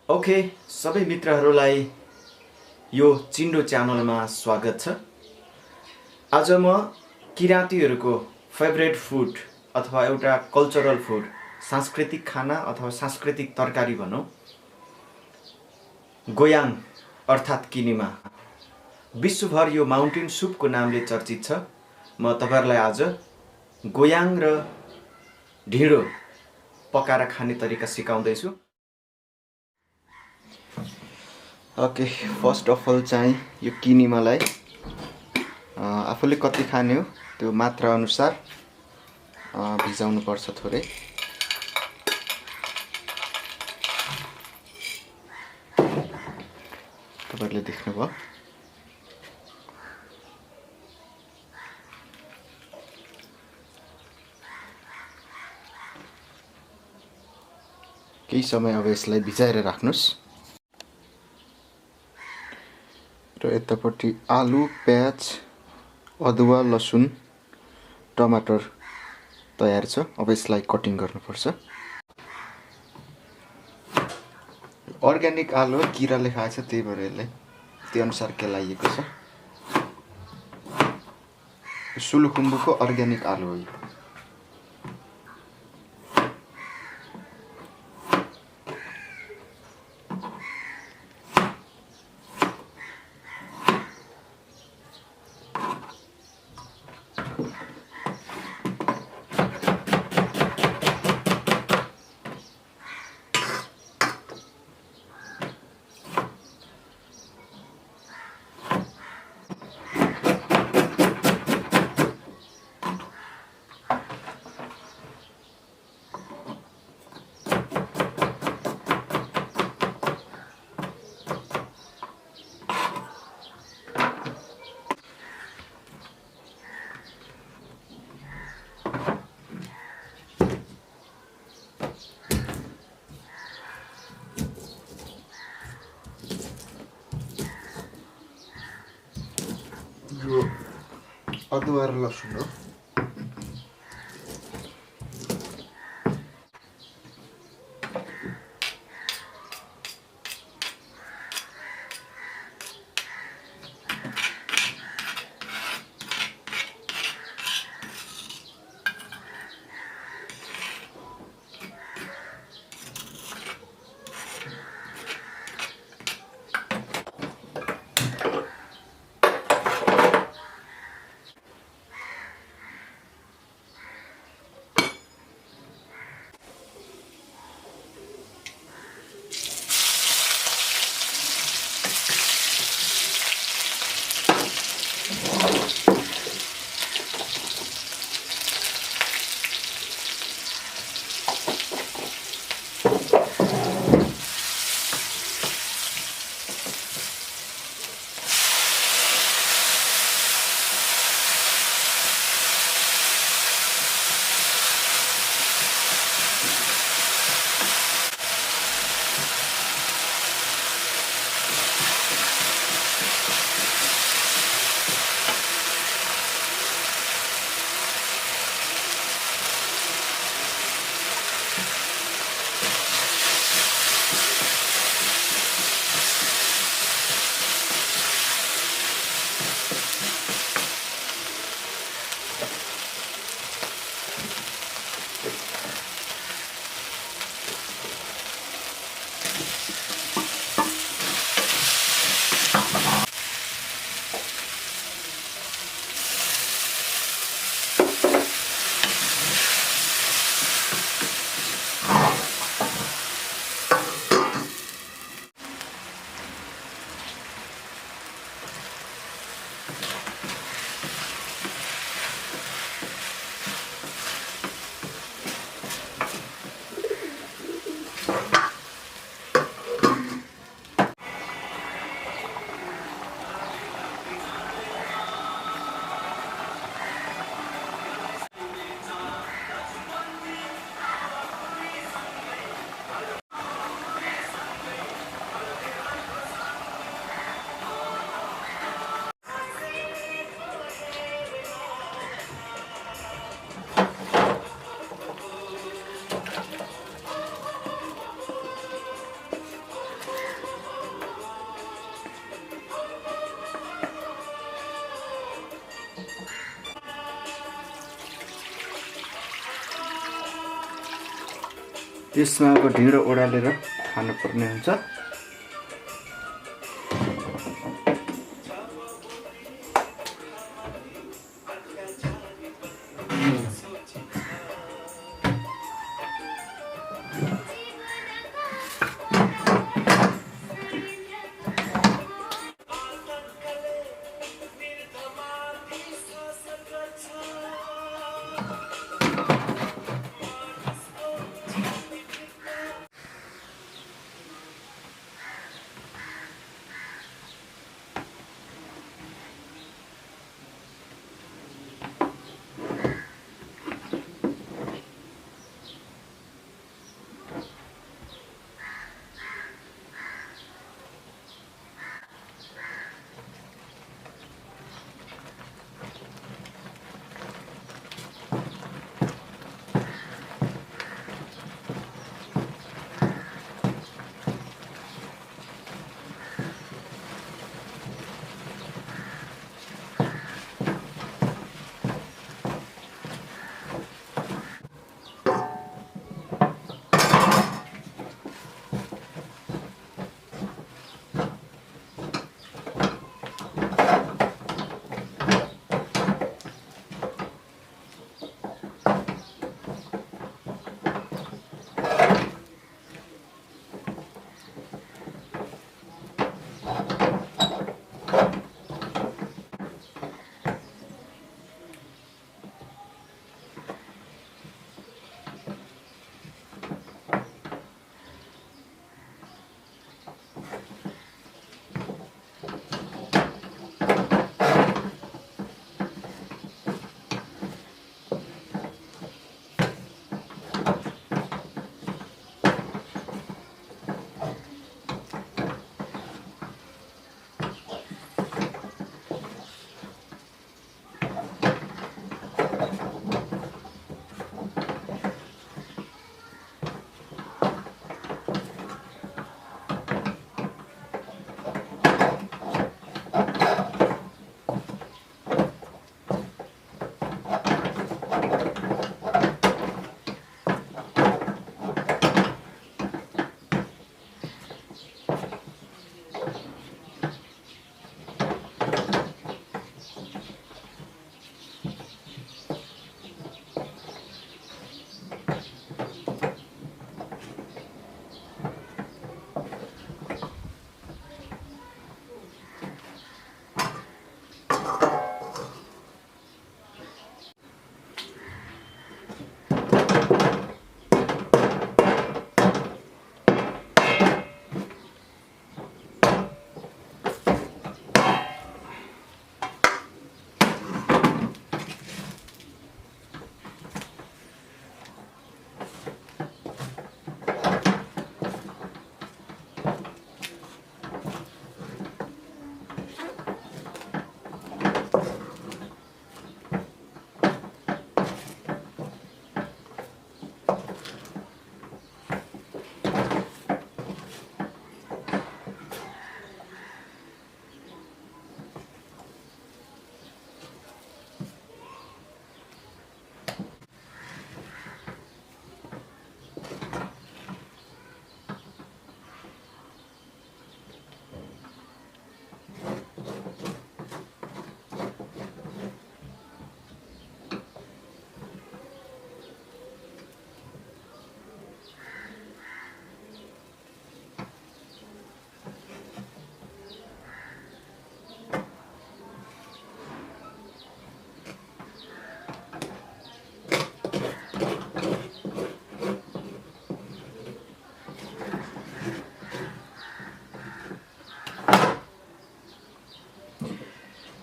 Okay, सबै मित्रहरूलाई यो चिन्डो च्यानलमा स्वागत छ। आज म किरातीहरूको फेभरेट फुड अथवा एउटा कल्चरल फुड, सांस्कृतिक खाना अथवा सांस्कृतिक तरकारी भनौँ, गोयाङ अर्थात् किनिमा, विश्वभर यो माउन्टेन सुपको नामले चर्चित छ। म तपाईहरुलाई आज गोयाङ र ढिडो पकाएर खाने तरिका सिकाउँदैछु। ओके, फर्स्ट अफ अल चाहिँ यो किनिमालाई आफूले कति खाने हो त्यो मात्रा अनुसार भिजाउनु पर्छ थोरै। तपाईहरुले देख्नुभयो। केही समय अब यसलाई भिजाएर राख्नुस्। र यतापट्टि आलु, प्याज, अदुवा, लसुन, टमाटर तयार छ। अब यसलाई कटिङ गर्नुपर्छ। अर्ग्यानिक आलु किराले खाएछ, त्यही भएर यसलाई त्यो अनुसार केलाइएको छ। सुलुखुम्बुको अर्ग्यानिक आलु हो। यो अदुवा र लसुन हो। यसमा अब ढिँडो ओडालेर खानुपर्ने हुन्छ।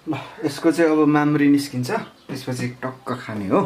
ल यसको चाहिँ अब माम्री निस्किन्छ, त्यसपछि टक्क खाने हो।